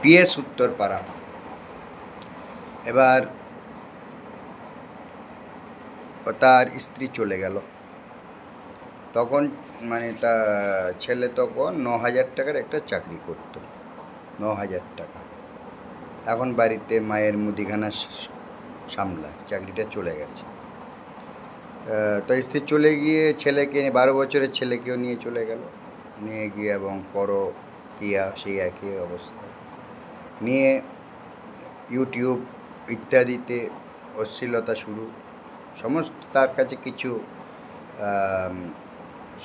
PS Uttarpara. এবার তার স্ত্রী চলে গেল, তখন মানে তা ছেলে তখন 9,000 টাকার একটা চাকরি করত, 9,000 টাকা। এখন বাড়িতে মায়ের মুদিখানা সামলায়, চাকরিটা চলে গেছে। তো স্ত্রী চলে গিয়ে ছেলেকে 12 বছরের ছেলেকেও নিয়ে চলে গেল, নিয়ে গিয়ে এবং পরকীয়া সেই একই অবস্থা নিয়ে ইউটিউব ইত্যাদিতে অশ্লীলতা শুরু, সমস্ত তার কাছে কিছু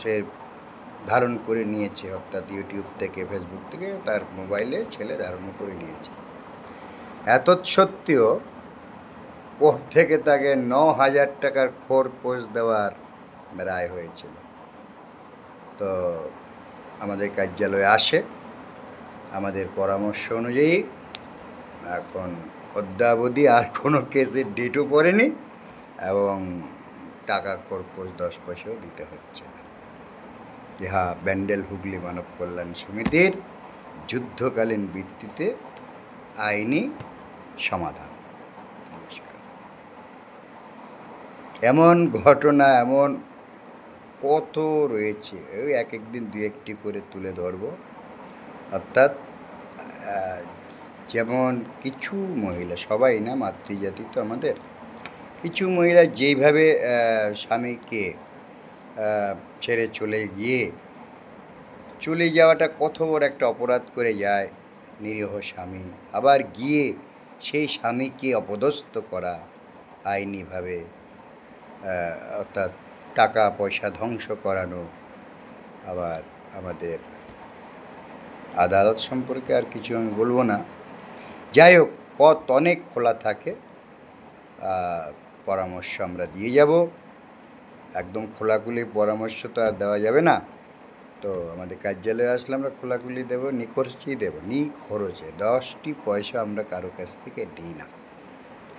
সে ধারণ করে নিয়েছে, অর্থাৎ ইউটিউব থেকে ফেসবুক থেকে তার মোবাইলে ছেলে ধারণ করে নিয়েছে। এত সত্ত্বেও কোর্ট থেকে তাকে 9,000 টাকার খোরপোশ দেওয়ার রায় হয়েছিল। তো আমাদের কার্যালয়ে আসে, আমাদের পরামর্শ অনুযায়ী এখন অদ্যাবধি আর কোনো কেসের ডেটও পড়েনি এবং টাকা খোরপোশ 10 পয়সাও দিতে হচ্ছে না। ইহা ব্যান্ডেল হুগলি মানব কল্যাণ সমিতির যুদ্ধকালীন ভিত্তিতে আইনি সমাধান। এমন ঘটনা এমন কত রয়েছে, ওই এক একদিন দু একটি করে তুলে ধরব। অর্থাৎ যেমন কিছু মহিলা, সবাই না, মাতৃজাতি তো আমাদের, কিছু মহিলা যেইভাবে স্বামীকে ছেড়ে চলে যাওয়াটা কত বড় একটা অপরাধ করে যায় নিরীহ স্বামী, আবার গিয়ে সেই স্বামীকে অপদস্থ করা আইনিভাবে, অর্থাৎ টাকা পয়সা ধ্বংস করানো। আবার আমাদের আদালত সম্পর্কে আর কিছু আমি বলবো না। যাই হোক, পথ অনেক খোলা থাকে, পরামর্শ আমরা দিয়ে যাব। একদম খোলাখুলি পরামর্শ তো আর দেওয়া যাবে না, তো আমাদের কার্যালয়ে আসলে আমরা খোলাখুলি দেবো, নিখরচেই দেবো, নিখরচে 10টি পয়সা আমরা কারো কাছ থেকে দিই না।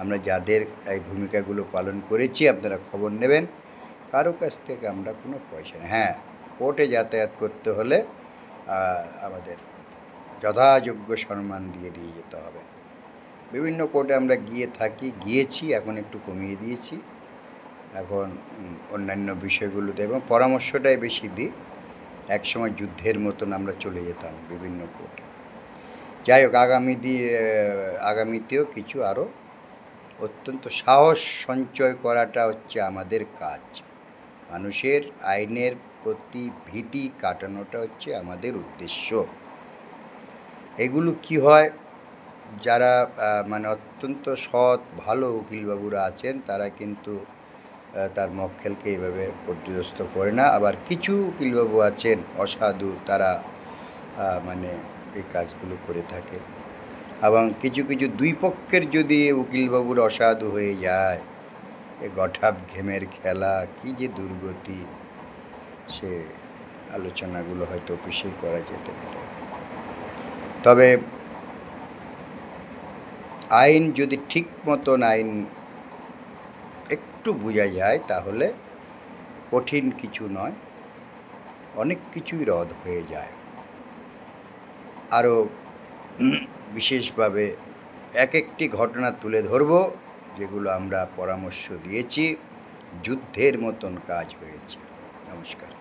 আমরা যাদের এই ভূমিকাগুলো পালন করেছি আপনারা খবর নেবেন, কারো কাছ থেকে আমরা কোনো পয়সা নেই। হ্যাঁ, কোর্টে যাতায়াত করতে হলে আমাদের যথাযোগ্য সম্মান দিয়ে যেতে হবে। বিভিন্ন কোর্টে আমরা গিয়েছি, এখন একটু কমিয়ে দিয়েছি। এখন অন্যান্য বিষয়গুলোতে এবং পরামর্শটাই বেশি দিই। একসময় যুদ্ধের মতন আমরা চলে যেতাম বিভিন্ন কোর্টে। যাই হোক, আগামীতেও কিছু আরও অত্যন্ত সাহস সঞ্চয় করাটা হচ্ছে আমাদের কাজ। মানুষের আইনের প্রতি ভীতি কাটানোটা হচ্ছে আমাদের উদ্দেশ্য। এগুলো কি হয়, যারা মানে অত্যন্ত সৎ ভালো উকিলবাবুরা আছেন তারা কিন্তু তার মক্কেলকে এইভাবে পর্যদস্ত করে না। আবার কিছু উকিলবাবু আছেন অসাধু, তারা মানে এই কাজগুলো করে থাকে। এবং কিছু দুই পক্ষের যদি উকিলবাবুর অসাধু হয়ে যায়, এ গঠাব ঘেমের খেলা, কি যে দুর্গতি, সে আলোচনাগুলো হয়তো অফিসেই করা যেতে পারে। তবে আইন যদি ঠিক মতন আইন একটু বোঝা যায় তাহলে কঠিন কিছু নয়, অনেক কিছুই রদ হয়ে যায়। আরও বিশেষভাবে এক একটি ঘটনা তুলে ধরব যেগুলো আমরা পরামর্শ দিয়েছি, যুদ্ধের মতন কাজ হয়েছে। নমস্কার।